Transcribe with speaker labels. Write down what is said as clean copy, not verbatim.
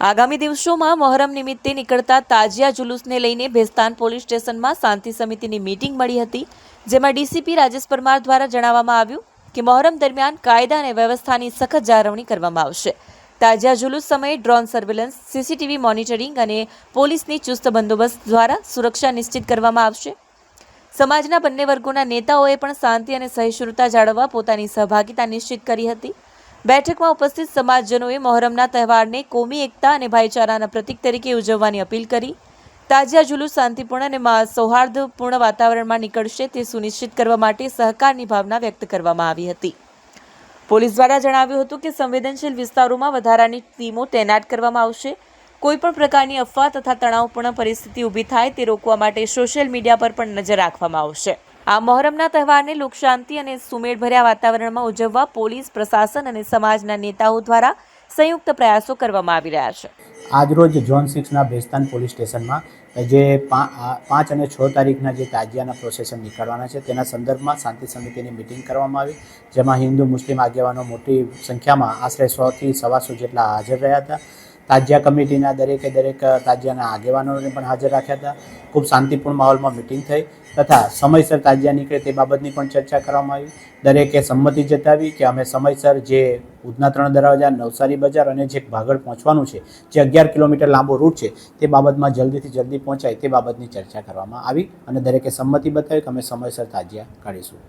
Speaker 1: આગામી દિવસોમાં મહોરમ નિમિત્તે નીકળતા તાજિયા જુલુસને લઈને ભેસ્તાન પોલીસ સ્ટેશનમાં શાંતિ સમિતિની મીટિંગ મળી હતી, જેમાં ડીસીપી રાજેશ પરમાર દ્વારા જણાવવામાં આવ્યું કે મહોરમ દરમિયાન કાયદા અને વ્યવસ્થાની સખત જાળવણી કરવામાં આવશે. તાજિયા જુલુસ સમયે ડ્રોન સર્વેલન્સ, સીસીટીવી મોનિટરિંગ અને પોલીસની ચુસ્ત બંદોબસ્ત દ્વારા સુરક્ષા નિશ્ચિત કરવામાં આવશે. સમાજના બંને વર્ગોના નેતાઓએ પણ શાંતિ અને સહિષ્ણુતા જાળવવા પોતાની સહભાગિતા નિશ્ચિત કરી હતી. બેઠકમાં ઉપસ્થિત સમાજજનોએ મહોરમના તહેવારને કોમી એકતા અને ભાઈચારાના પ્રતીક તરીકે ઉજવવાની અપીલ કરી. તાજિયા જુલુસ શાંતિપૂર્ણ અને સૌહાર્દપૂર્ણ વાતાવરણમાં નીકળશે તે સુનિશ્ચિત કરવા માટે સહકારની ભાવના વ્યક્ત કરવામાં આવી હતી. પોલીસ દ્વારા જણાવ્યું હતું કે સંવેદનશીલ વિસ્તારોમાં વધારાની ટીમો તૈનાત કરવામાં આવશે. કોઈપણ પ્રકારની અફવા તથા તણાવપૂર્ણ પરિસ્થિતિ ઊભી થાય તે રોકવા માટે સોશિયલ મીડિયા પર પણ નજર રાખવામાં આવશે. આ મહોરમના તહેવારને લોક શાંતિ અને સુમેળભર્યા વાતાવરણમાં ઉજવવા પોલીસ, પ્રશાસન અને સમાજના નેતાઓ દ્વારા સંયુક્ત પ્રયાસો કરવામાં આવી રહ્યા છે.
Speaker 2: આજરોજ ઝોન 6ના ભેસ્તાન પોલીસ સ્ટેશનમાં જે 5 અને 6 તારીખના જે તાજિયાના પ્રોસેસન નીકળવાના છે તેના સંદર્ભમાં શાંતિ સમિતિની મિટિંગ કરવામાં આવી, જેમાં હિન્દુ મુસ્લિમ આગેવાનો મોટી સંખ્યામાં આશરે 100 થી 125 જેટલા હાજર રહ્યા હતા. તાજિયા કમિટીના દરેક તાજિયાના આગેવાનોને પણ હાજર રાખ્યા હતા. ખૂબ શાંતિપૂર્ણ માહોલમાં મિટિંગ થઈ તથા સમયસર તાજિયા નીકળે તે બાબતની પણ ચર્ચા કરવામાં આવી. દરેકે સંમતિ જતાવી કે અમે સમયસર જે ઉધના 3 દરવાજા, નવસારી બજાર અને જે ભાગળ પહોંચવાનું છે, જે 11 કિલોમીટર લાંબો રૂટ છે, તે બાબતમાં જલ્દીથી જલ્દી પહોંચાય તે બાબતની ચર્ચા કરવામાં આવી અને દરેકે સંમતિ બતાવી કે અમે સમયસર તાજિયા કાઢીશું.